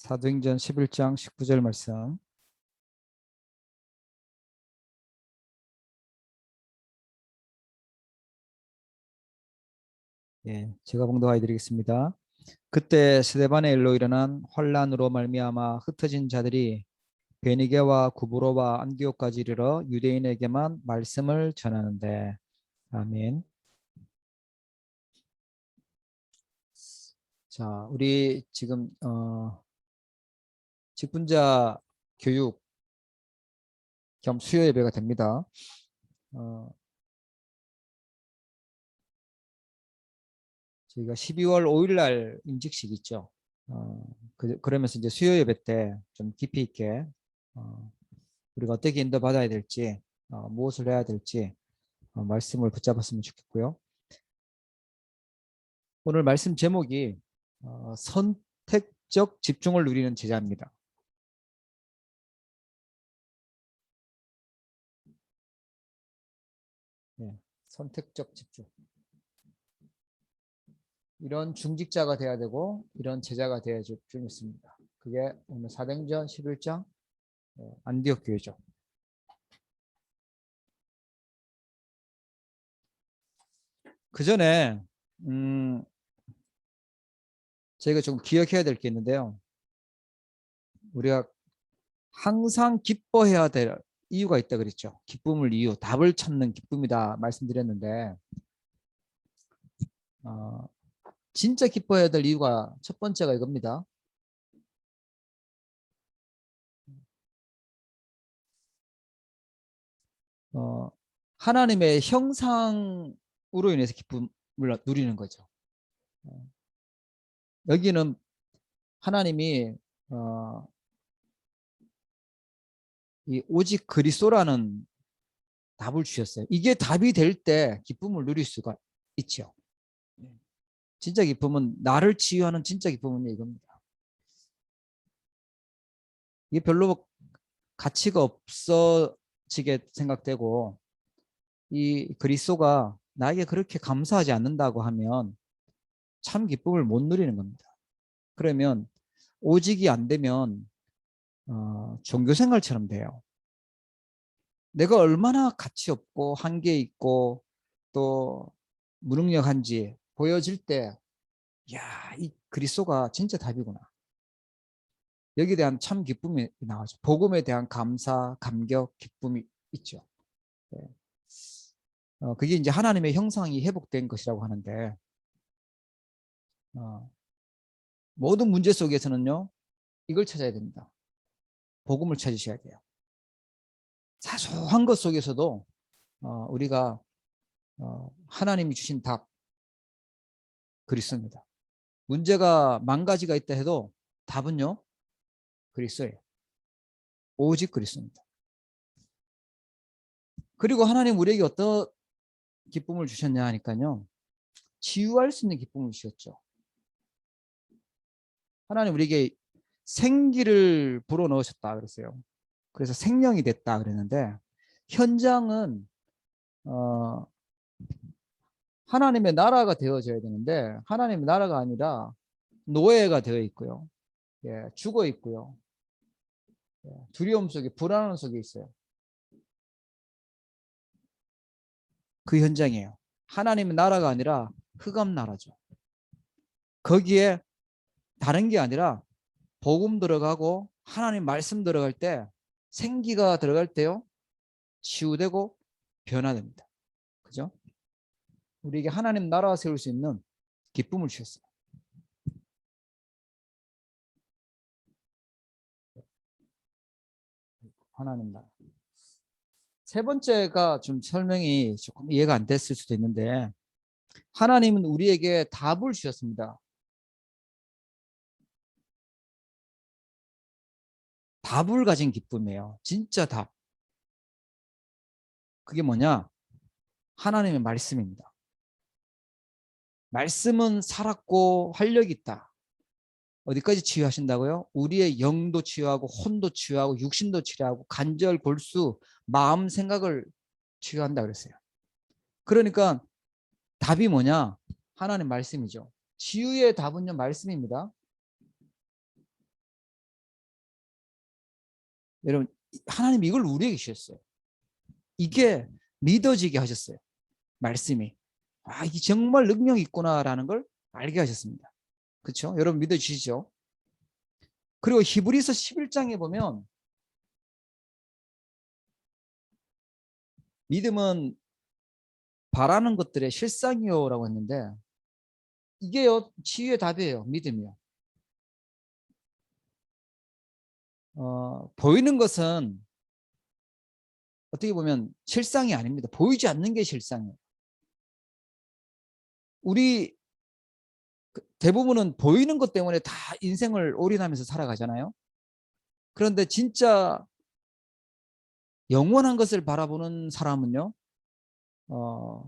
사도행전 11장 19절 말씀. 예, 제가 봉독하여 드리겠습니다. 그때 스데반의 일로 일어난 환란으로 말미암아 흩어진 자들이 베니게와 구브로와 안디옥까지 이르러 유대인에게만 말씀을 전하는데. 아멘. 자, 우리 지금 직분자 교육 겸 수요 예배가 됩니다. 저희가 12월 5일 날 임직식 있죠. 그러면서 이제 수요 예배 때 좀 깊이 있게 우리가 어떻게 인도받아야 될지, 무엇을 해야 될지 말씀을 붙잡았으면 좋겠고요. 오늘 말씀 제목이 선택적 집중을 누리는 제자입니다. 네, 선택적 집중. 이런 중직자가 돼야 되고 이런 제자가 돼야 좀 있습니다. 그게 오늘 사도행전 11장 안디옥 교회죠. 그 전에 저희가 좀 기억해야 될 게 있는데요. 우리가 항상 기뻐해야 될 이유가 있다 그랬죠. 기쁨을 이유, 답을 찾는 기쁨이다 말씀드렸는데 진짜 기뻐해야 될 이유가 첫 번째가 이겁니다. 하나님의 형상으로 인해서 기쁨을 누리는 거죠. 여기는 하나님이 이 오직 그리스도라는 답을 주셨어요. 이게 답이 될 때 기쁨을 누릴 수가 있죠. 진짜 기쁨은, 나를 치유하는 진짜 기쁨은 이겁니다. 이게 별로 가치가 없어지게 생각되고 이 그리스도가 나에게 그렇게 감사하지 않는다고 하면 참 기쁨을 못 누리는 겁니다. 그러면 오직이 안 되면 종교 생활처럼 돼요. 내가 얼마나 가치 없고 한계 있고 또 무능력한지 보여질 때, 야, 이 그리스도가 진짜 답이구나. 여기에 대한 참 기쁨이 나오죠. 복음에 대한 감사, 감격, 기쁨이 있죠. 네. 그게 이제 하나님의 형상이 회복된 것이라고 하는데 모든 문제 속에서는요, 이걸 찾아야 됩니다. 복음을 찾으셔야 돼요. 사소한 것 속에서도 우리가 하나님이 주신 답, 그리스도입니다. 문제가 만 가지가 있다 해도 답은요, 그리스도예요. 오직 그리스도입니다. 그리고 하나님 우리에게 어떤 기쁨을 주셨냐 하니까요, 치유할 수 있는 기쁨을 주셨죠. 하나님 우리에게 생기를 불어넣으셨다 그랬어요. 그래서 생명이 됐다 그랬는데, 현장은 하나님의 나라가 되어져야 되는데 하나님의 나라가 아니라 노예가 되어 있고요. 예, 죽어 있고요. 예, 두려움 속에, 불안함 속에 있어요. 그 현장이에요. 하나님의 나라가 아니라 흑암 나라죠. 거기에 다른 게 아니라 복음 들어가고 하나님 말씀 들어갈 때, 생기가 들어갈 때요, 치유되고 변화됩니다. 그죠? 우리에게 하나님 나라 세울 수 있는 기쁨을 주셨어요. 하나님 나라. 세 번째가 좀 설명이 조금 이해가 안 됐을 수도 있는데, 하나님은 우리에게 답을 주셨습니다. 답을 가진 기쁨이에요. 진짜 답. 그게 뭐냐? 하나님의 말씀입니다. 말씀은 살았고 활력이 있다. 어디까지 치유하신다고요? 우리의 영도 치유하고 혼도 치유하고 육신도 치유하고 관절, 골수, 마음, 생각을 치유한다 그랬어요. 그러니까 답이 뭐냐? 하나님 말씀이죠. 치유의 답은요, 말씀입니다. 여러분, 하나님 이걸 우리에게 주셨어요. 이게 믿어지게 하셨어요. 말씀이. 아, 이게 정말 능력이 있구나라는 걸 알게 하셨습니다. 그렇죠? 여러분 믿어주시죠? 그리고 히브리서 11장에 보면 믿음은 바라는 것들의 실상이요라고 했는데 이게요 치유의 답이에요. 믿음이요. 보이는 것은 어떻게 보면 실상이 아닙니다. 보이지 않는 게 실상이에요. 우리 대부분은 보이는 것 때문에 다 인생을 올인하면서 살아가잖아요. 그런데 진짜 영원한 것을 바라보는 사람은요,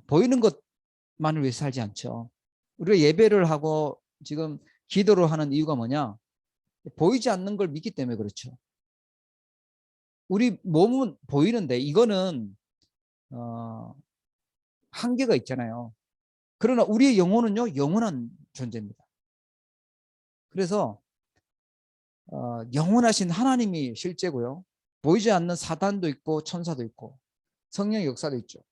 보이는 것만을 위해서 살지 않죠. 우리가 예배를 하고 지금 기도를 하는 이유가 뭐냐? 보이지 않는 걸 믿기 때문에 그렇죠. 우리 몸은 보이는데 이거는 한계가 있잖아요. 그러나 우리의 영혼은요, 영원한 존재입니다. 그래서 영원하신 하나님이 실제고요. 보이지 않는 사단도 있고 천사도 있고 성령의 역사도 있죠.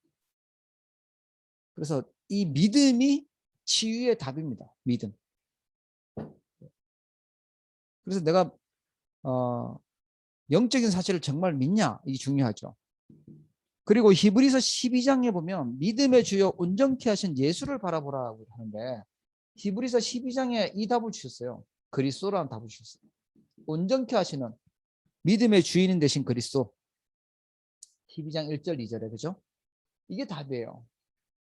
그래서 이 믿음이 치유의 답입니다. 믿음. 그래서 내가 영적인 사실을 정말 믿냐? 이게 중요하죠. 그리고 히브리서 12장에 보면 믿음의 주요 온전케 하신 예수를 바라보라고 하는데 히브리서 12장에 이 답을 주셨어요. 그리스도라는 답을 주셨어요. 온전케 하시는 믿음의 주인인 대신 그리스도. 12장 1절 2절에 그죠? 이게 답이에요.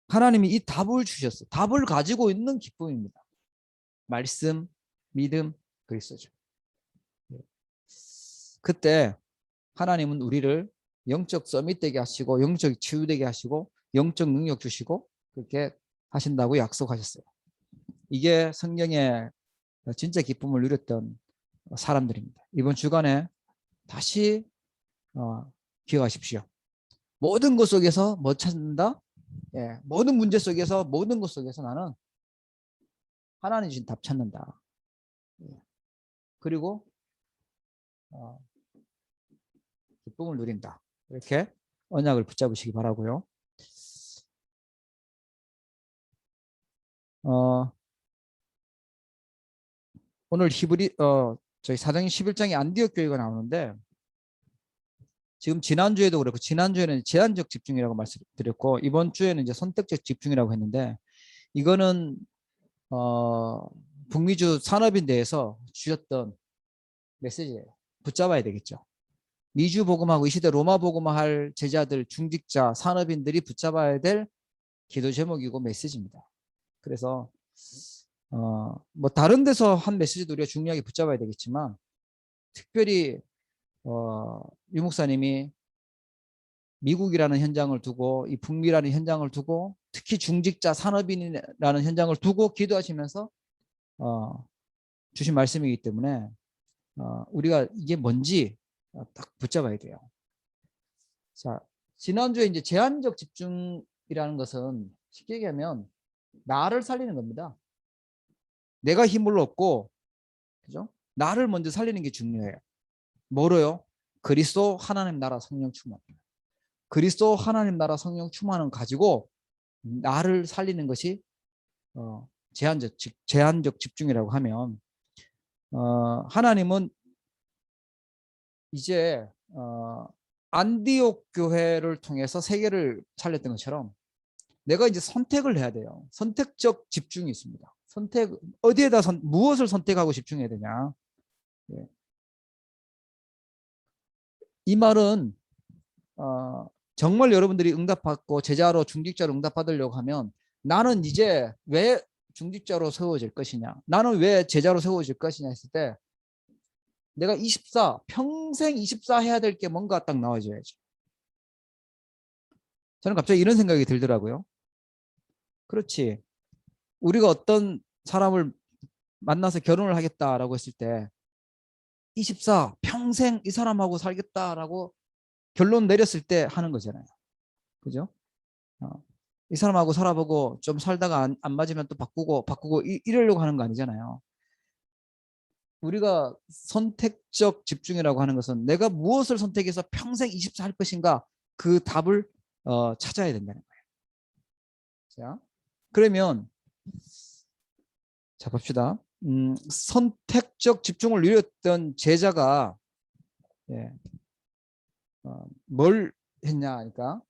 하나님이 이 답을 주셨어요. 답을 가지고 있는 기쁨입니다. 말씀, 믿음, 그리스도죠. 그때 하나님은 우리를 영적 서밋 되게 하시고 영적 치유되게 하시고 영적 능력 주시고 그렇게 하신다고 약속하셨어요. 이게 성경에 진짜 기쁨을 누렸던 사람들입니다. 이번 주간에 다시 기억하십시오. 모든 것 속에서 뭐 찾는다? 예, 모든 문제 속에서 모든 것 속에서 나는 하나님 주신 답 찾는다. 예, 그리고 기쁨을 누린다. 이렇게 언약을 붙잡으시기 바라고요. 오늘 저희 사도행 11장에 안디옥 교회가 나오는데 지금 지난주에도 그렇고 지난주에는 제한적 집중이라고 말씀드렸고 이번 주에는 이제 선택적 집중이라고 했는데 이거는 북미주 산업인대에서 주셨던 메시지예요. 붙잡아야 되겠죠. 미주 복음하고 이 시대 로마 복음할 제자들 중직자 산업인들이 붙잡아야 될 기도 제목이고 메시지입니다. 그래서 뭐 다른 데서 한 메시지도 우리가 중요하게 붙잡아야 되겠지만 특별히 유 목사님이 미국이라는 현장을 두고 이 북미라는 현장을 두고 특히 중직자 산업인이라는 현장을 두고 기도하시면서 주신 말씀이기 때문에 우리가 이게 뭔지 딱 붙잡아야 돼요. 자, 지난주에 이제 제한적 집중이라는 것은 쉽게 얘기하면 나를 살리는 겁니다. 내가 힘을 얻고 그죠? 나를 먼저 살리는 게 중요해요. 뭐로요? 그리스도 하나님 나라 성령 충만. 그리스도 하나님 나라 성령 충만을 가지고 나를 살리는 것이 제한적 집중이라고 하면 하나님은 이제 안디옥 교회를 통해서 세계를 살렸던 것처럼 내가 이제 선택을 해야 돼요. 선택적 집중이 있습니다. 선택 어디에다 무엇을 선택하고 집중해야 되냐? 예. 이 말은 정말 여러분들이 응답받고 제자로 중직자로 응답받으려고 하면 나는 이제 왜 중직자로 세워질 것이냐? 나는 왜 제자로 세워질 것이냐 했을 때 내가 24 평생 24 해야 될 게 뭔가 딱 나와줘야죠. 저는 갑자기 이런 생각이 들더라고요. 그렇지. 우리가 어떤 사람을 만나서 결혼을 하겠다라고 했을 때 24 평생 이 사람하고 살겠다라고 결론 내렸을 때 하는 거잖아요. 그죠? 이 사람하고 살아보고 좀 살다가 안 맞으면 또 바꾸고 이러려고 하는 거 아니잖아요. 우리가 선택적 집중이라고 하는 것은 내가 무엇을 선택해서 평생 24 할 것인가 그 답을 찾아야 된다는 거예요. 자, 그러면 자 봅시다. 선택적 집중을 누렸던 제자가 예, 뭘 했냐 하니까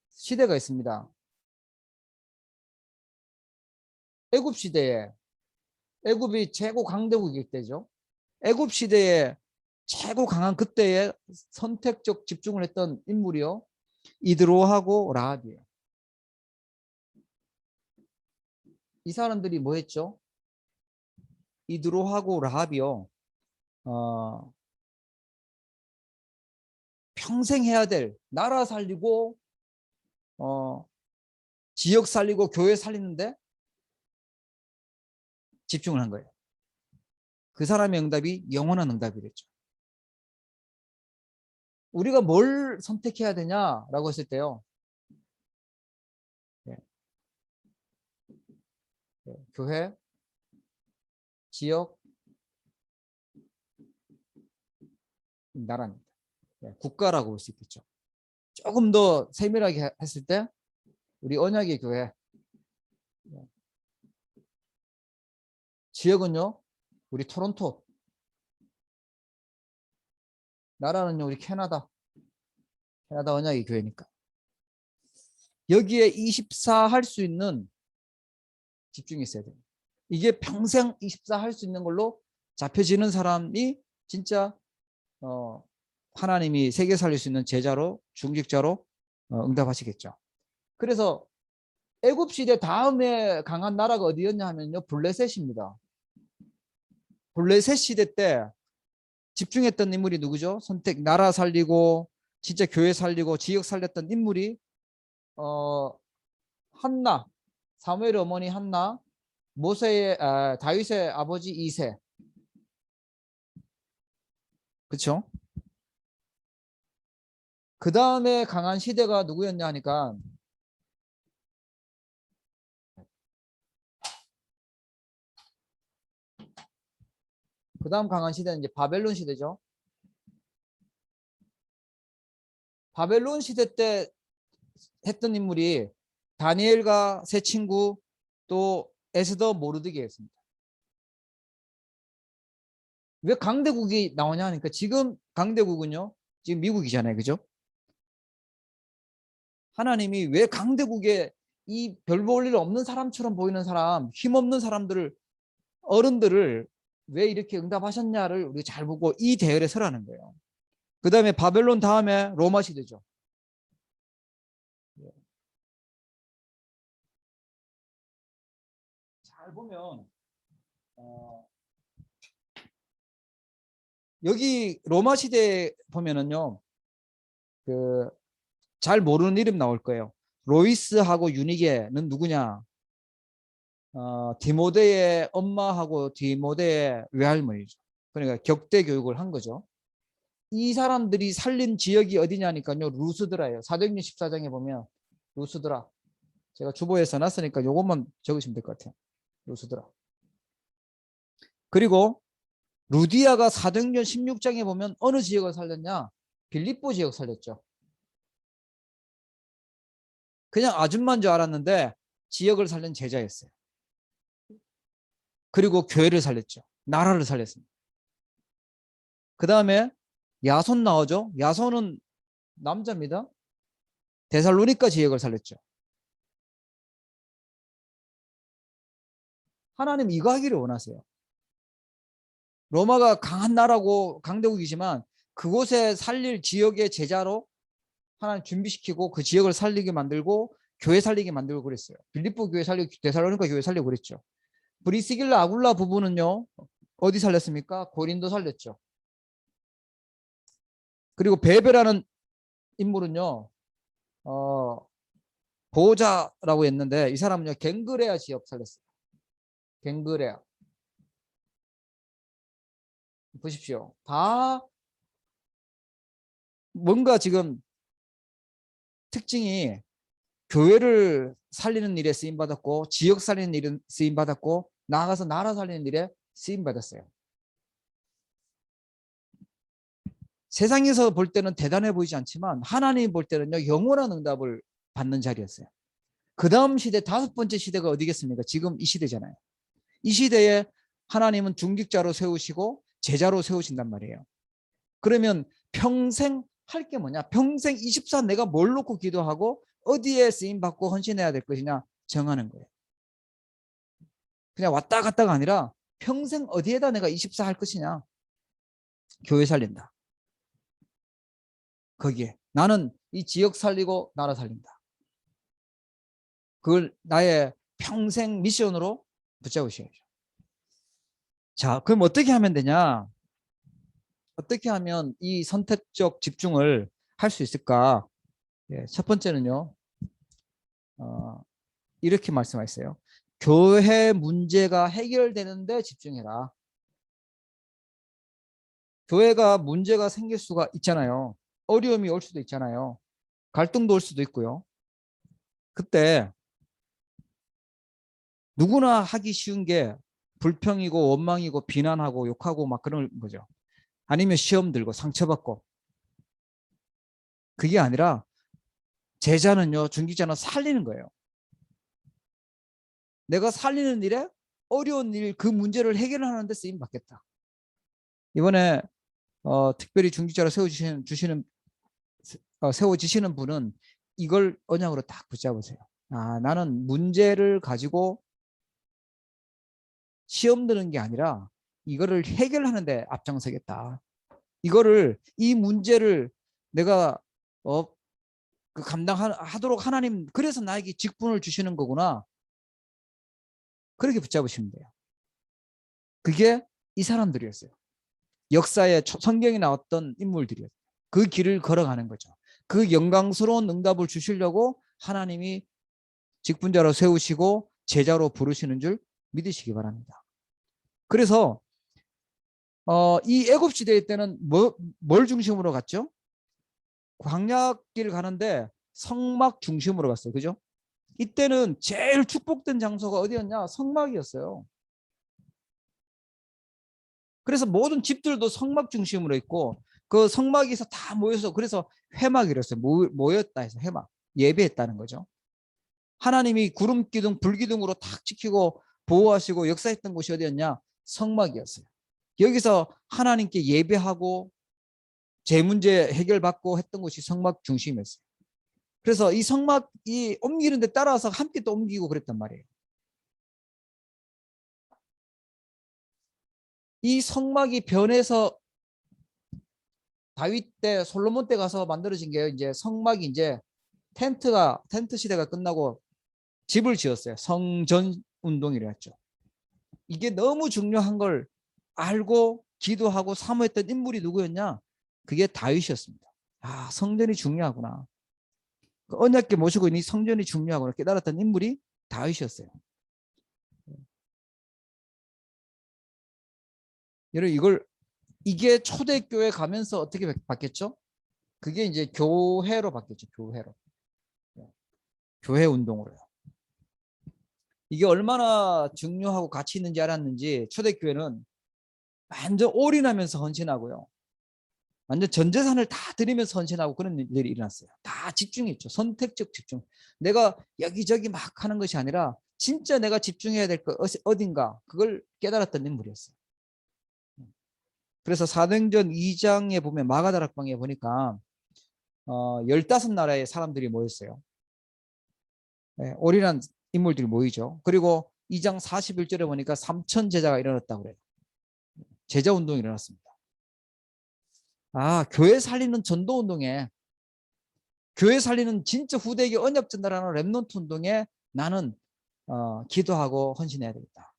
시대가 있습니다. 애굽 시대에 애굽이 최고 강대국일 때죠. 애굽 시대에 최고 강한 그때에 선택적 집중을 했던 인물이요. 이드로하고 라합이에요. 이 사람들이 뭐 했죠? 이드로하고 라합이요. 평생 해야 될 나라 살리고 지역 살리고 교회 살리는데 집중을 한 거예요. 그 사람의 응답이 영원한 응답이랬죠. 우리가 뭘 선택해야 되냐라고 했을 때요. 네. 네. 교회, 지역, 나라입니다. 네. 국가라고 볼 수 있겠죠. 조금 더 세밀하게 했을 때 우리 언약의 교회, 네. 지역은요. 우리 토론토, 나라는요. 우리 캐나다 언약의 교회니까. 여기에 24 할 수 있는 집중이 있어야 돼요. 이게 평생 24 할 수 있는 걸로 잡혀지는 사람이 진짜 하나님이 세계 살릴 수 있는 제자로 중직자로 응답하시겠죠. 그래서 애굽 시대 다음에 강한 나라가 어디였냐 하면요. 블레셋입니다. 블레셋 시대 때 집중했던 인물이 누구죠? 선택 나라 살리고 진짜 교회 살리고 지역 살렸던 인물이 한나, 사무엘의 어머니 한나, 다윗의 아버지 이세. 그렇죠? 그 다음에 강한 시대가 누구였냐 하니까 그 다음 강한 시대는 이제 바벨론 시대죠. 바벨론 시대 때 했던 인물이 다니엘과 세 친구 또 에스더 모르드게였습니다. 왜 강대국이 나오냐 하니까 지금 강대국은요. 지금 미국이잖아요. 그죠? 하나님이 왜 강대국에 이 별 볼 일 없는 사람처럼 보이는 사람, 힘없는 사람들을 어른들을 왜 이렇게 응답하셨냐를 우리 잘 보고 이 대열에 서라는 거예요. 그 다음에 바벨론 다음에 로마 시대죠. 잘 보면 여기 로마 시대 보면은요. 그 잘 모르는 이름 나올 거예요. 로이스하고 유니게는 누구냐? 디모데의 엄마하고 디모데의 외할머니죠. 그러니까 격대 교육을 한 거죠. 이 사람들이 살린 지역이 어디냐니까요. 루스드라예요. 사도행전 14장에 보면 루스드라. 제가 주보에 써놨으니까 이것만 적으시면 될 것 같아요. 루스드라. 그리고 루디아가 사도행전 16장에 보면 어느 지역을 살렸냐? 빌립보 지역 살렸죠. 그냥 아줌마인 줄 알았는데 지역을 살린 제자였어요. 그리고 교회를 살렸죠. 나라를 살렸습니다. 그 다음에 야손 나오죠. 야손은 남자입니다. 데살로니가 지역을 살렸죠. 하나님 이거 하기를 원하세요. 로마가 강한 나라고 강대국이지만 그곳에 살릴 지역의 제자로 하나님 준비시키고 그 지역을 살리게 만들고 교회 살리게 만들고 그랬어요. 빌립보 교회 살리고 데살로니가 교회 살리고 그랬죠. 브리스길라 아굴라 부부는요. 어디 살렸습니까? 고린도 살렸죠. 그리고 베베라는 인물은요. 보호자라고 했는데 이 사람은요. 갱그레아 지역 살렸어요. 갱그레아. 보십시오. 다 뭔가 지금 특징이 교회를 살리는 일에 쓰임받았고 지역 살리는 일에 쓰임받았고 나아가서 나라 살리는 일에 쓰임받았어요. 세상에서 볼 때는 대단해 보이지 않지만 하나님 볼 때는요, 영원한 응답을 받는 자리였어요. 그 다음 시대, 다섯 번째 시대가 어디겠습니까? 지금 이 시대잖아요. 이 시대에 하나님은 중직자로 세우시고 제자로 세우신단 말이에요. 그러면 평생 할 게 뭐냐? 평생 24 내가 뭘 놓고 기도하고 어디에 쓰임받고 헌신해야 될 것이냐 정하는 거예요. 그냥 왔다 갔다가 아니라 평생 어디에다 내가 24 할 것이냐. 교회 살린다. 거기에 나는 이 지역 살리고 나라 살린다. 그걸 나의 평생 미션으로 붙잡으셔야죠. 자, 그럼 어떻게 하면 되냐? 어떻게 하면 이 선택적 집중을 할 수 있을까? 예, 첫 번째는요, 이렇게 말씀하셨어요. 교회 문제가 해결되는데 집중해라. 교회가 문제가 생길 수가 있잖아요. 어려움이 올 수도 있잖아요. 갈등도 올 수도 있고요. 그때 누구나 하기 쉬운 게 불평이고 원망이고 비난하고 욕하고 막 그런 거죠. 아니면 시험 들고 상처받고. 그게 아니라 제자는요, 중직자는 살리는 거예요. 내가 살리는 일에 어려운 일, 그 문제를 해결하는 데 쓰임 받겠다. 이번에 특별히 중직자로 세워지시는 분은 이걸 언약으로 딱 붙잡으세요. 아, 나는 문제를 가지고 시험 드는 게 아니라 이거를 해결하는 데 앞장서겠다. 이 문제를 내가 감당하도록 하나님, 그래서 나에게 직분을 주시는 거구나. 그렇게 붙잡으시면 돼요. 그게 이 사람들이었어요. 역사에 성경에 나왔던 인물들이었어요. 그 길을 걸어가는 거죠. 그 영광스러운 응답을 주시려고 하나님이 직분자로 세우시고 제자로 부르시는 줄 믿으시기 바랍니다. 그래서 이 애굽 시대 때는 뭘 중심으로 갔죠? 광야길 가는데 성막 중심으로 갔어요. 그죠? 이때는 제일 축복된 장소가 어디였냐? 성막이었어요. 그래서 모든 집들도 성막 중심으로 있고 그 성막에서 다 모여서, 그래서 회막이랬어요. 모였다 해서 회막. 예배했다는 거죠. 하나님이 구름 기둥, 불 기둥으로 탁 지키고 보호하시고 역사했던 곳이 어디였냐? 성막이었어요. 여기서 하나님께 예배하고 제 문제 해결받고 했던 곳이 성막 중심이었어요. 그래서 이 성막이 옮기는 데 따라서 함께 또 옮기고 그랬단 말이에요. 이 성막이 변해서 다윗 때, 솔로몬 때 가서 만들어진 게, 이제 성막이 이제 텐트 시대가 끝나고 집을 지었어요. 성전 운동이라 했죠. 이게 너무 중요한 걸 알고 기도하고 사모했던 인물이 누구였냐? 그게 다윗이었습니다. 아, 성전이 중요하구나. 그 언약궤 모시고 있는 성전이 중요하구나 깨달았던 인물이 다윗이었어요. 여러분, 이게 초대교회 가면서 어떻게 바뀌었죠? 그게 이제 교회로 바뀌었죠. 교회로. 교회 운동으로요. 이게 얼마나 중요하고 가치 있는지 알았는지 초대교회는 완전 올인하면서 헌신하고요. 완전 전 재산을 다 드리면서 헌신하고 그런 일이 일어났어요. 다 집중했죠. 선택적 집중. 내가 여기저기 막 하는 것이 아니라 진짜 내가 집중해야 될 거 어딘가, 그걸 깨달았던 인물이었어요. 그래서 사도행전 2장에 보면 마가다락방에 보니까 15나라의 사람들이 모였어요. 네, 올인한 인물들이 모이죠. 그리고 2장 41절에 보니까 3천 제자가 일어났다고 그래요. 제자 운동이 일어났습니다. 아, 교회 살리는 전도 운동에, 교회 살리는 진짜 후대에게 언약 전달하는 렘넌트 운동에 나는 기도하고 헌신해야 되겠다.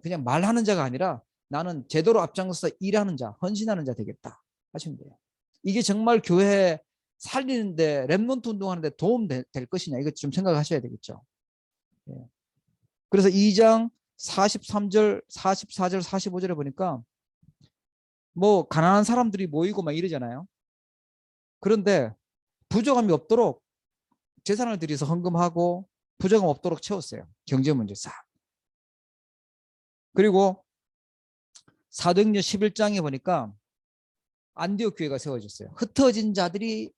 그냥 말하는 자가 아니라 나는 제대로 앞장서서 일하는 자, 헌신하는 자 되겠다 하시면 돼요. 이게 정말 교회 살리는데, 렘넌트 운동하는데 도움 될 것이냐, 이거 좀 생각하셔야 되겠죠. 그래서 2장 43절, 44절, 45절에 보니까 뭐 가난한 사람들이 모이고 막 이러잖아요. 그런데 부족함이 없도록 재산을 들여서 헌금하고 부족함 없도록 채웠어요. 경제 문제 싹. 그리고 사도행전 11장에 보니까 안디옥 교회가 세워졌어요. 흩어진 자들이,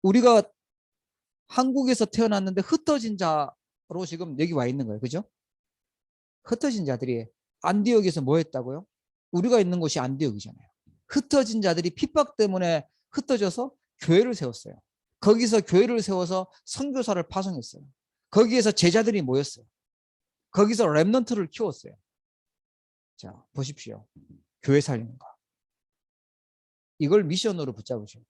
우리가 한국에서 태어났는데 흩어진 자로 지금 여기 와 있는 거예요. 그죠? 흩어진 자들이 안디옥에서 뭐 했다고요? 우리가 있는 곳이 안디옥이잖아요. 흩어진 자들이 핍박 때문에 흩어져서 교회를 세웠어요. 거기서 교회를 세워서 선교사를 파송했어요. 거기에서 제자들이 모였어요. 거기서 렘넌트를 키웠어요. 자, 보십시오. 교회 살리는 거. 이걸 미션으로 붙잡으셔야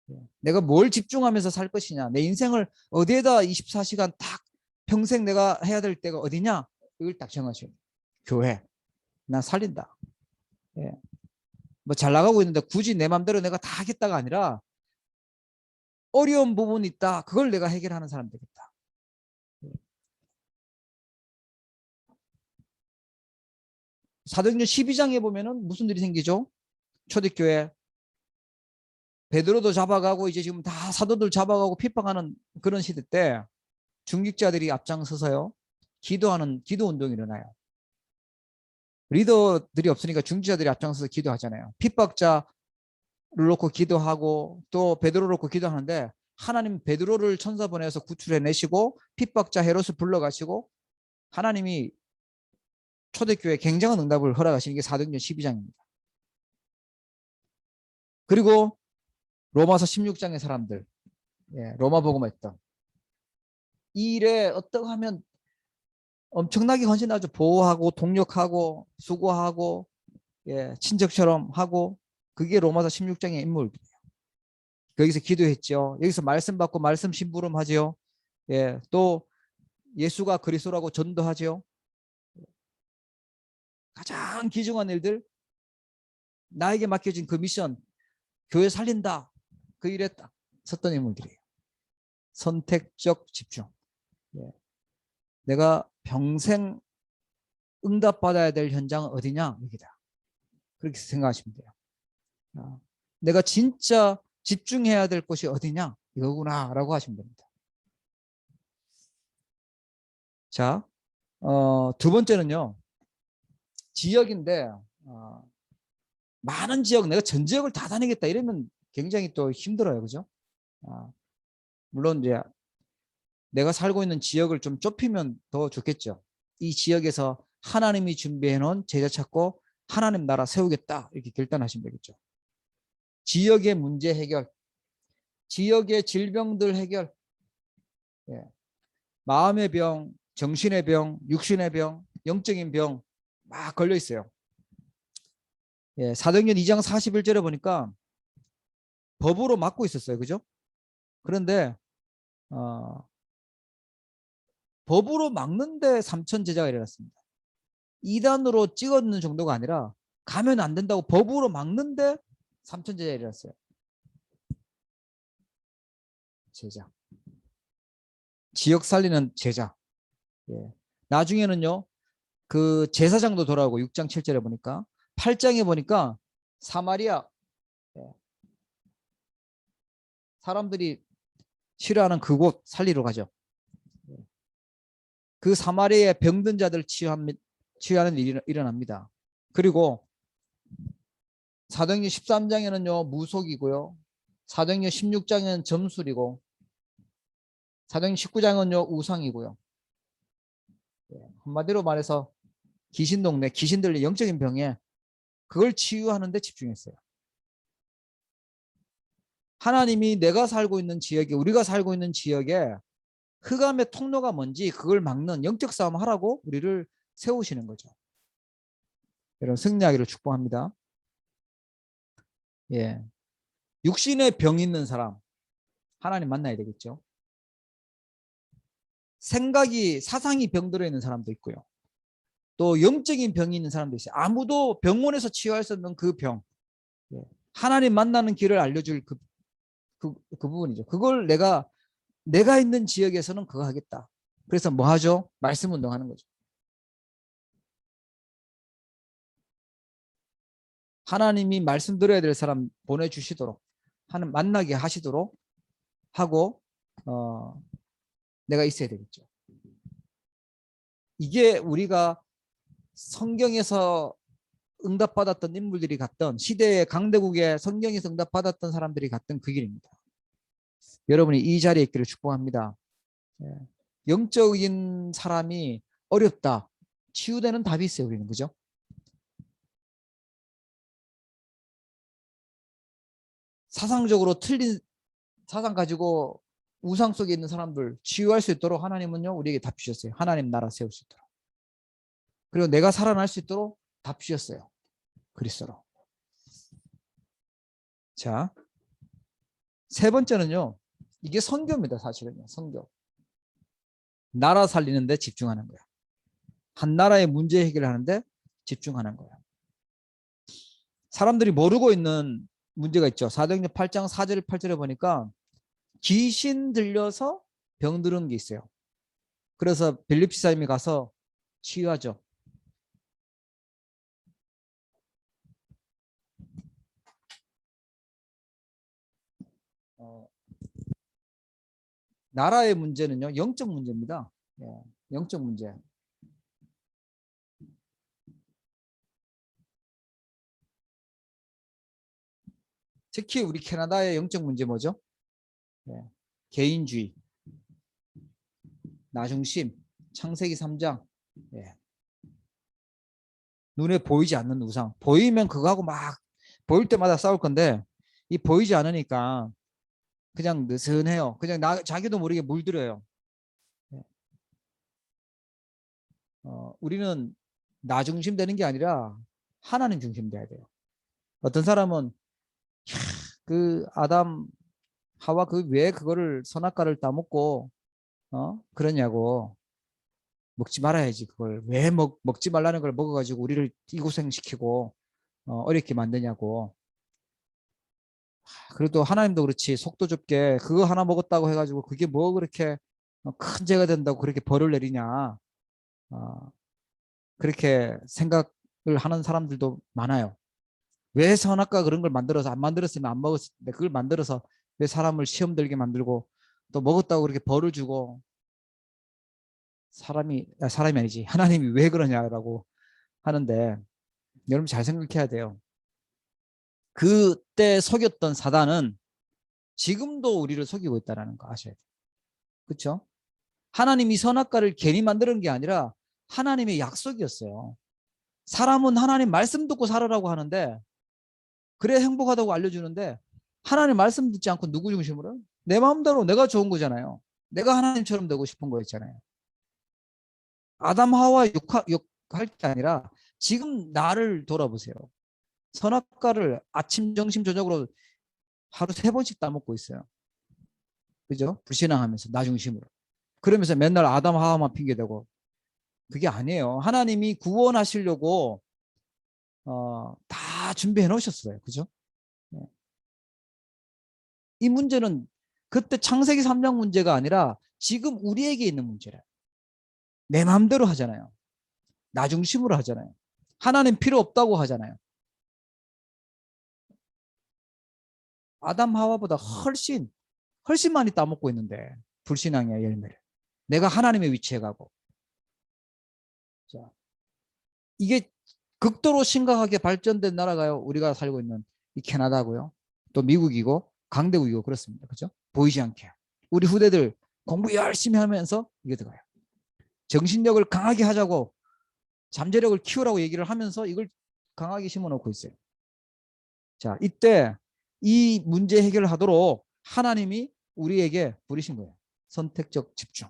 돼요. 내가 뭘 집중하면서 살 것이냐. 내 인생을 어디에다 24시간 딱 평생 내가 해야 될 때가 어디냐. 이걸 딱 정하셔야 돼요. 교회. 나 살린다. 예. 뭐 잘 나가고 있는데 굳이 내 맘대로 내가 다 하겠다가 아니라 어려운 부분이 있다. 그걸 내가 해결하는 사람 되겠다. 사도행전 12장에 보면은 무슨 일이 생기죠? 초대교회 베드로도 잡아가고 이제 지금 다 사도들 잡아가고 핍박하는 그런 시대 때 중직자들이 앞장서서요. 기도하는 기도 운동이 일어나요. 리더들이 없으니까 중직자들이 앞장서서 기도하잖아요. 핍박자를 놓고 기도하고 또 베드로를 놓고 기도하는데 하나님 베드로를 천사 보내서 구출해내시고 핍박자 헤롯을 불러가시고 하나님이 초대교회에 굉장한 응답을 허락하시는 게 사도행전 12장입니다. 그리고 로마서 16장의 사람들, 로마복음에 있던 이 일에 어떻게 하면 엄청나게 헌신하죠. 보호하고 동력하고 수고하고 친척처럼 하고 그게 로마서 16장의 인물들이에요. 거기서 기도했죠. 여기서 말씀 받고 말씀 심부름하죠. 또 예수가 그리스도라고 전도하죠. 가장 귀중한 일들, 나에게 맡겨진 그 미션, 교회 살린다. 그 일에 딱 섰던 인물들이에요. 선택적 집중. 내가 평생 응답받아야 될 현장은 어디냐? 여기다. 그렇게 생각하시면 돼요. 내가 진짜 집중해야 될 곳이 어디냐? 이거구나 라고 하시면 됩니다. 자, 두 번째는요. 지역인데 많은 지역, 내가 전 지역을 다 다니겠다 이러면 굉장히 또 힘들어요. 그죠? 물론 이제 내가 살고 있는 지역을 좀 좁히면 더 좋겠죠. 이 지역에서 하나님이 준비해 놓은 제자 찾고 하나님 나라 세우겠다 이렇게 결단하시면 되겠죠. 지역의 문제 해결, 지역의 질병들 해결, 마음의 병, 정신의 병, 육신의 병, 영적인 병 막 걸려 있어요. 사도행전 2장 41절에 보니까 법으로 막고 있었어요. 그죠? 그런데 법으로 막는데 3천 제자가 일어났습니다. 이단으로 찍었는 정도가 아니라 가면 안 된다고 법으로 막는데 3천 제자가 일어났어요. 제자. 지역 살리는 제자. 나중에는요. 그 제사장도 돌아오고 6장 7절에 보니까 8장에 보니까 사마리아 사람들이 싫어하는 그곳 살리러 가죠. 그 사마리아의 병든 자들 치유하는 일이 일어납니다. 그리고 사도행전 13장에는요 무속이고요. 사도행전 16장에는 점술이고 사도행전 19장은요 우상이고요. 한마디로 말해서 귀신 동네, 귀신들의 영적인 병에 그걸 치유하는 데 집중했어요. 하나님이 내가 살고 있는 지역에, 우리가 살고 있는 지역에 흑암의 통로가 뭔지 그걸 막는 영적 싸움 하라고 우리를 세우시는 거죠. 여러분 승리하기를 축복합니다. 육신의 병 있는 사람 하나님 만나야 되겠죠. 생각이 사상이 병들어 있는 사람도 있고요. 또 영적인 병이 있는 사람도 있어요. 아무도 병원에서 치유할 수 없는 그 병. 하나님 만나는 길을 알려줄 그 부분이죠. 그걸 내가 있는 지역에서는 그거 하겠다. 그래서 뭐 하죠? 말씀 운동하는 거죠. 하나님이 말씀 들어야 될 사람 보내주시도록 하는 만나게 하시도록 하고 내가 있어야 되겠죠. 이게 우리가 성경에서 응답받았던 인물들이 갔던 시대의 강대국의 성경에서 응답받았던 사람들이 갔던 그 길입니다. 여러분이 이 자리에 있기를 축복합니다. 예. 영적인 사람이 어렵다. 치유되는 답이 있어요. 우리는 그죠? 사상적으로 틀린 사상 가지고 우상 속에 있는 사람들 치유할 수 있도록 하나님은요 우리에게 답 주셨어요. 하나님 나라 세울 수 있도록. 그리고 내가 살아날 수 있도록 답 주셨어요. 그리스도로. 자, 세 번째는요. 이게 선교입니다. 사실은요. 선교. 나라 살리는 데 집중하는 거야. 한 나라의 문제 해결하는데 집중하는 거야. 사람들이 모르고 있는 문제가 있죠. 사도행전 8장 4절 8절에 보니까 귀신 들려서 병들은 게 있어요. 그래서 빌립 지사님이 가서 치유하죠. 나라의 문제는요. 영적 문제입니다. 예, 영적 문제. 특히 우리 캐나다의 영적 문제 뭐죠? 예, 개인주의, 나중심, 창세기 3장. 예. 눈에 보이지 않는 우상. 보이면 그거하고 막 보일 때마다 싸울 건데 이 보이지 않으니까 그냥 느슨해요. 그냥 자기도 모르게 물들어요. 예. 우리는 나 중심 되는 게 아니라 하나님 중심 돼야 돼요. 어떤 사람은 그 아담 하와 그 왜 그거를 선악과를 따먹고 그러냐고. 먹지 말아야지. 그걸 왜 먹지 말라는 걸 먹어가지고 우리를 이 고생시키고 어렵게 만드냐고. 그래도 하나님도 그렇지 속도 좁게 그거 하나 먹었다고 해가지고 그게 뭐 그렇게 큰 죄가 된다고 그렇게 벌을 내리냐. 그렇게 생각을 하는 사람들도 많아요. 왜 선악과 그런 걸 만들어서 안 만들었으면 안 먹었을 텐데 그걸 만들어서 왜 사람을 시험 들게 만들고 또 먹었다고 그렇게 벌을 주고 사람이 아니지 하나님이 왜 그러냐라고 하는데 여러분 잘 생각해야 돼요. 그때 속였던 사단은 지금도 우리를 속이고 있다는 거 아셔야 돼요. 그렇죠? 하나님이 선악과를 괜히 만드는 게 아니라 하나님의 약속이었어요. 사람은 하나님 말씀 듣고 살으라고 하는데 그래 행복하다고 알려주는데 하나님 말씀 듣지 않고 누구 중심으로? 내 마음대로 내가 좋은 거잖아요. 내가 하나님처럼 되고 싶은 거였잖아요. 아담 하와 욕할 게 아니라 지금 나를 돌아보세요. 선악과를 아침 점심 저녁으로 하루 3번씩 따먹고 있어요. 그죠? 불신앙하면서 나 중심으로. 그러면서 맨날 아담 하와만 핑계대고 그게 아니에요. 하나님이 구원하시려고 다 준비해 놓으셨어요. 그죠? 이 문제는 그때 창세기 3장 문제가 아니라 지금 우리에게 있는 문제래요. 내 마음대로 하잖아요. 나 중심으로 하잖아요. 하나님 필요 없다고 하잖아요. 아담 하와보다 훨씬 많이 따먹고 있는데 불신앙의 열매를. 내가 하나님의 위치에 가고. 자, 이게 극도로 심각하게 발전된 나라가요. 우리가 살고 있는 이 캐나다고요. 또 미국이고 강대국이고 그렇습니다. 그죠? 보이지 않게. 우리 후대들 공부 열심히 하면서 이게 들어가요. 정신력을 강하게 하자고 잠재력을 키우라고 얘기를 하면서 이걸 강하게 심어놓고 있어요. 자, 이때 이 문제 해결을 하도록 하나님이 우리에게 부르신 거예요. 선택적 집중.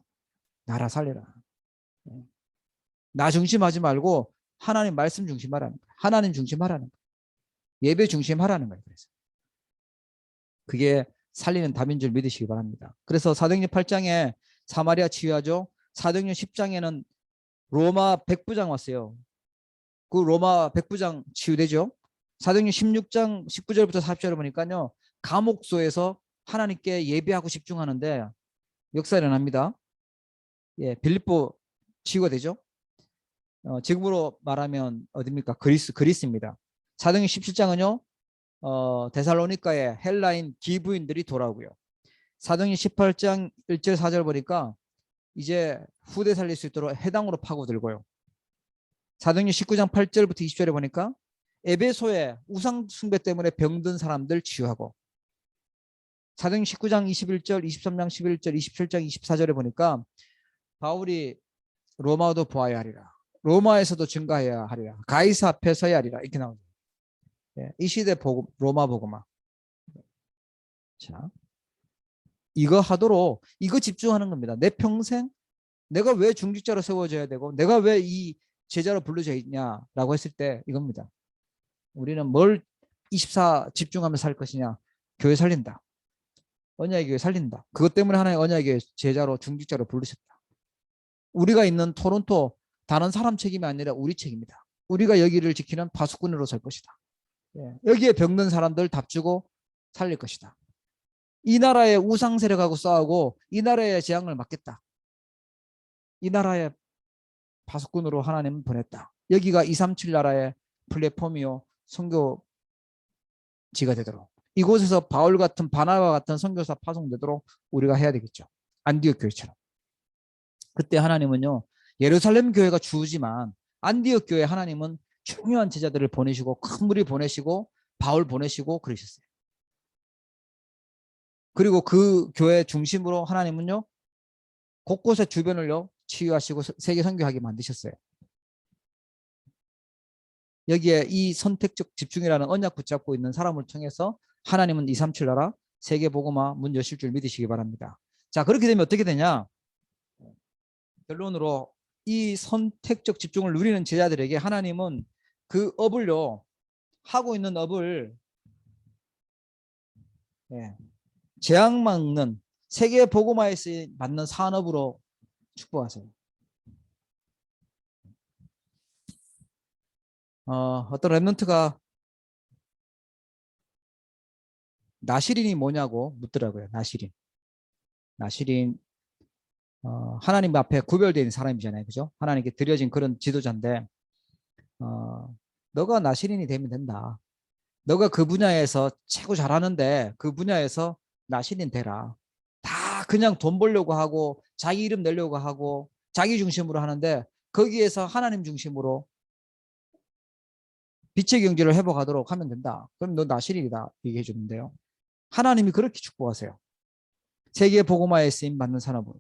나라 살려라. 나 중심하지 말고 하나님 말씀 중심하라는 거예요. 하나님 중심하라는 거예요. 예배 중심하라는 거예요. 그래서 그게 살리는 답인 줄 믿으시기 바랍니다. 그래서 사도행전 8장에 사마리아 치유하죠. 사도행전 10장에는 로마 백부장 왔어요. 그 로마 백부장 치유되죠. 사도행전 16장 19절부터 40절을 보니까요. 감옥소에서 하나님께 예배하고 집중하는데 역사 일어납니다. 예, 빌립보 치유가 되죠. 지금으로 말하면 어디입니까? 그리스입니다. 사도행전 17장은요. 데살로니가의 헬라인 기부인들이 돌아오고요. 사도행전 18장 1절 4절 보니까 이제 후대 살릴 수 있도록 해당으로 파고들고요. 사도행전 19장 8절부터 20절에 보니까 에베소에 우상 숭배 때문에 병든 사람들 치유하고, 사도행 19장 21절, 23장 11절, 27장 24절에 보니까 바울이 로마도 보아야 하리라, 로마에서도 증가해야 하리라, 가이사 앞에 서야 하리라, 이렇게 나오죠. 예, 이 시대 복음, 로마 복음화. 자, 이거 하도록 이거 집중하는 겁니다. 내 평생 내가 왜 중직자로 세워져야 되고 내가 왜 이 제자로 불러져 있냐라고 했을 때 이겁니다. 우리는 뭘 24 집중하며 살 것이냐? 교회 살린다. 언약의 교회 살린다. 그것 때문에 하나의 언약의 교회 제자로 중직자로 부르셨다. 우리가 있는 토론토 다른 사람 책임이 아니라 우리 책임이다. 우리가 여기를 지키는 파수꾼으로 살 것이다. 예. 여기에 병든 사람들 답주고 살릴 것이다. 이 나라의 우상 세력하고 싸우고 이 나라의 재앙을 막겠다. 이 나라의 파수꾼으로 하나님은 보냈다. 여기가 237 나라의 플랫폼이요 선교지가 되도록, 이곳에서 바울 같은 바나바 같은 선교사 파송되도록 우리가 해야 되겠죠. 안디옥 교회처럼. 그때 하나님은요 예루살렘 교회가 주지만 안디옥 교회 하나님은 중요한 제자들을 보내시고 큰 무리 보내시고 바울 보내시고 그러셨어요. 그리고 그 교회 중심으로 하나님은요 곳곳의 주변을요 치유하시고 세계 선교하게 만드셨어요. 여기에 이 선택적 집중이라는 언약 붙잡고 있는 사람을 통해서 하나님은 237 나라 세계 복음화 문 여실 줄 믿으시기 바랍니다. 자, 그렇게 되면 어떻게 되냐? 결론으로 이 선택적 집중을 누리는 제자들에게 하나님은 그 업을요 하고 있는 업을 재앙 막는 세계 복음화에 맞는 산업으로 축복하세요. 어떤 랩런트가 나시린이 뭐냐고 묻더라고요. 나시린 하나님 앞에 구별된 사람이잖아요. 그죠? 하나님께 드려진 그런 지도자인데 너가 나시린이 되면 된다. 너가 그 분야에서 최고 잘하는데 그 분야에서 나시린 되라. 다 그냥 돈 벌려고 하고 자기 이름 내려고 하고 자기 중심으로 하는데 거기에서 하나님 중심으로 빛의 경지를 회복하도록 하면 된다. 그럼 너 나시린이다 얘기해 주는데요. 하나님이 그렇게 축복하세요. 세계 복음화에 쓰임 받는 산업으로.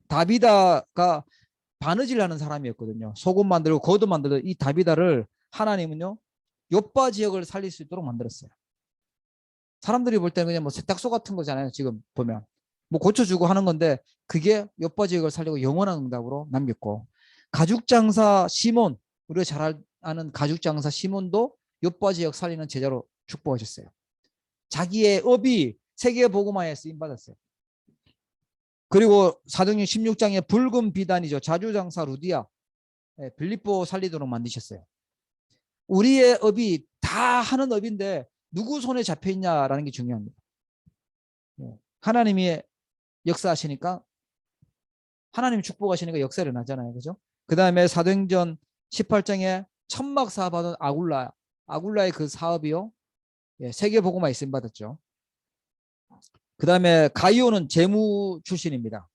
다비다가 바느질 하는 사람이었거든요. 소금 만들고 겉도 만들고 이 다비다를 하나님은요 요빠 지역을 살릴 수 있도록 만들었어요. 사람들이 볼 때는 그냥 뭐 세탁소 같은 거잖아요. 지금 보면 뭐 고쳐주고 하는 건데 그게 요빠 지역을 살리고 영원한 응답으로 남겼고, 가죽장사 시몬, 우리가 잘 아는 가죽장사 시몬도 요빠 지역 살리는 제자로 축복하셨어요. 자기의 업이 세계 복음화에 쓰임 받았어요. 그리고 사도행전 16장에 붉은 비단이죠. 자주장사 루디아, 빌립보 살리도록 만드셨어요. 우리의 업이 다 하는 업인데 누구 손에 잡혀 있냐라는 게 중요합니다. 하나님이 역사하시니까, 하나님이 축복하시니까 역사 일어나잖아요. 그죠? 그 다음에 사도행전 18장에 천막 사업하던 아굴라의 그 사업이요 세계 복음화에 쓰임 받았죠. 그 다음에 가이오는 재무 출신입니다.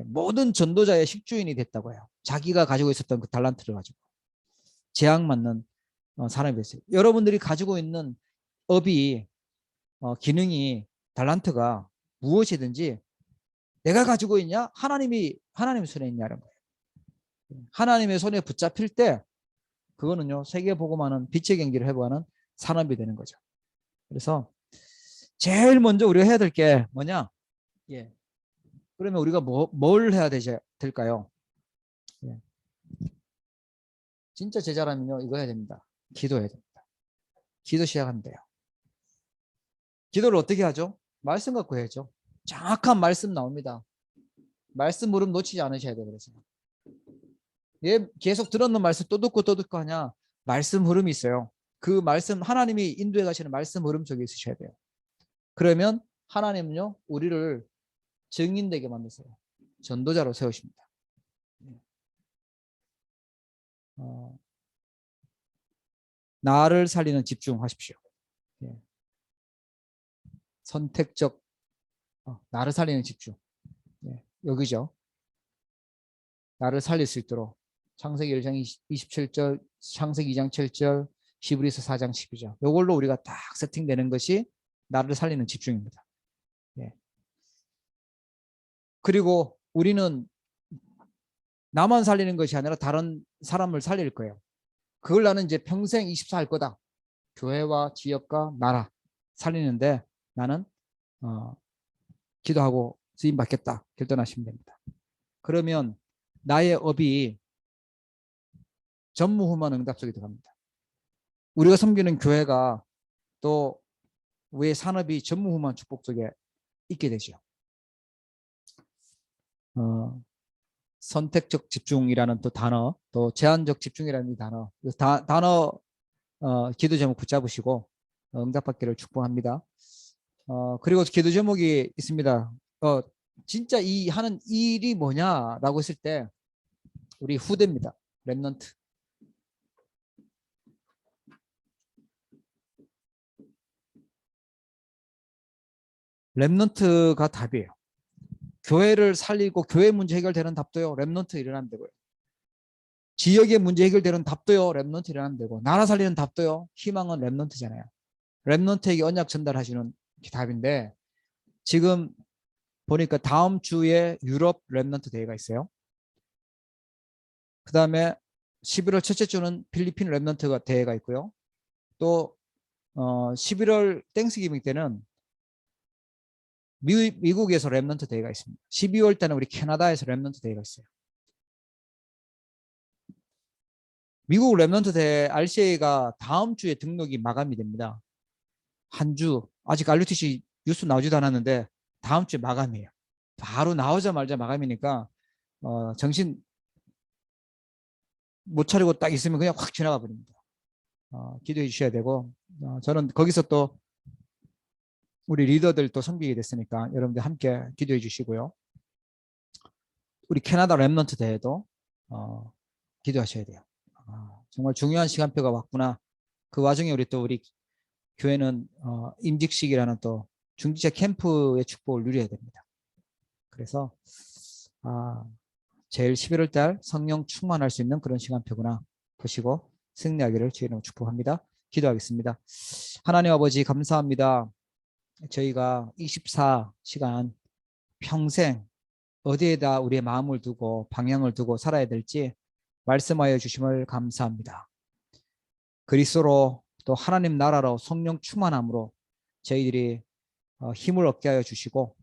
모든 전도자의 식주인이 됐다고 해요. 자기가 가지고 있었던 그 달란트를 가지고 재앙 맞는 사람이 됐어요. 여러분들이 가지고 있는 업이 기능이 달란트가 무엇이든지 내가 가지고 있냐? 하나님 손에 있냐는 거예요. 하나님의 손에 붙잡힐 때 그거는요 세계 복음화는 빛의 경기를 회복하는 산업이 되는 거죠. 그래서 제일 먼저 우리가 해야 될 게 뭐냐? 그러면 우리가 뭘 해야 될까요? 진짜 제자라면요 이거 해야 됩니다. 기도해야 됩니다. 기도 시작하면 돼요. 기도를 어떻게 하죠? 말씀 갖고 해야죠. 정확한 말씀 나옵니다. 말씀 물음 놓치지 않으셔야 돼요. 그래서 계속 들었는 말씀 또 듣고 하냐? 말씀 흐름이 있어요. 그 말씀 하나님이 인도해 가시는 말씀 흐름 속에 있으셔야 돼요. 그러면 하나님은요 우리를 증인되게 만드세요. 전도자로 세우십니다. 나를 살리는 집중하십시오. 선택적 나를 살리는 집중. 여기죠. 나를 살릴 수 있도록 창세기 1장 27절, 창세기 2장 7절, 히브리서 4장 12절. 이걸로 우리가 딱 세팅되는 것이 나를 살리는 집중입니다. 예. 그리고 우리는 나만 살리는 것이 아니라 다른 사람을 살릴 거예요. 그걸 나는 이제 평생 24 할 거다. 교회와 지역과 나라 살리는데 나는 기도하고 쓰임 받겠다 결단하시면 됩니다. 그러면 나의 업이 전무후무한 응답 속에 들어갑니다. 우리가 섬기는 교회가 또 우리의 산업이 전무후무한 축복 속에 있게 되죠. 선택적 집중이라는 또 단어, 또 제한적 집중이라는 이 단어, 단어 기도 제목 붙잡으시고 응답받기를 축복합니다. 그리고 기도 제목이 있습니다. 진짜 이 하는 일이 뭐냐라고 했을 때 우리 후대입니다. 렘넌트. 렘넌트가 답이에요. 교회를 살리고 교회 문제 해결되는 답도요. 렘넌트 일어나면 되고요. 지역의 문제 해결되는 답도요. 렘넌트 일어나면 되고 나라 살리는 답도요. 희망은 렘넌트잖아요. 렘넌트에게 언약 전달하시는 답인데 지금 보니까 다음 주에 유럽 렘넌트 대회가 있어요. 그 다음에 11월 첫째 주는 필리핀 렘넌트 대회가 있고요. 또 11월 땡스기빙 때는 미국에서 렘넌트 대회가 있습니다. 12월 때는 우리 캐나다에서 렘넌트 대회가 있어요. 미국 렘넌트 대회 RCA가 다음 주에 등록이 마감이 됩니다. 한 주 아직 RUTC 뉴스 나오지도 않았는데 다음 주에 마감이에요. 바로 나오자마자 마감이니까 정신 못 차리고 딱 있으면 그냥 확 지나가 버립니다. 기도해 주셔야 되고 저는 거기서 또 우리 리더들 또 섬기게 됐으니까 여러분들 함께 기도해 주시고요. 우리 캐나다 렘넌트 대회도 기도하셔야 돼요. 정말 중요한 시간표가 왔구나. 그 와중에 우리 교회는 임직식이라는 또 중지자 캠프의 축복을 누려야 됩니다. 그래서 제일 11월 달 성령 충만할 수 있는 그런 시간표구나 보시고 승리하기를 주의 이름으로 축복합니다. 기도하겠습니다. 하나님 아버지 감사합니다. 저희가 24시간 평생 어디에다 우리의 마음을 두고 방향을 두고 살아야 될지 말씀하여 주심을 감사합니다. 그리스도로 또 하나님 나라로 성령 충만함으로 저희들이 힘을 얻게 하여 주시고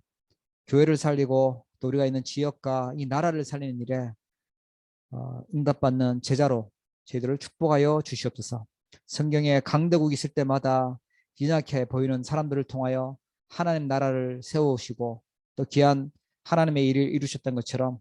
교회를 살리고 또 우리가 있는 지역과 이 나라를 살리는 일에 응답받는 제자로 저희들을 축복하여 주시옵소서. 성경에 강대국이 있을 때마다 연약해 보이는 사람들을 통하여 하나님 나라를 세우시고 또 귀한 하나님의 일을 이루셨던 것처럼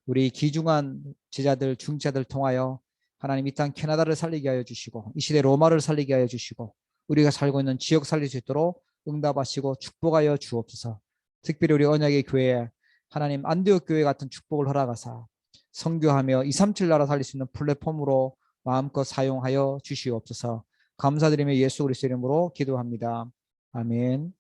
우리 귀중한 제자들 중자들 통하여 하나님 이 땅 캐나다를 살리게 하여 주시고 이 시대 로마를 살리게 하여 주시고 우리가 살고 있는 지역 살릴 수 있도록 응답하시고 축복하여 주옵소서. 특별히 우리 언약의 교회에 하나님 안디옥 교회 같은 축복을 허락하사 선교하며 237 나라 살릴 수 있는 플랫폼으로 마음껏 사용하여 주시옵소서. 감사드리며 예수 그리스도 이름으로 기도합니다. 아멘.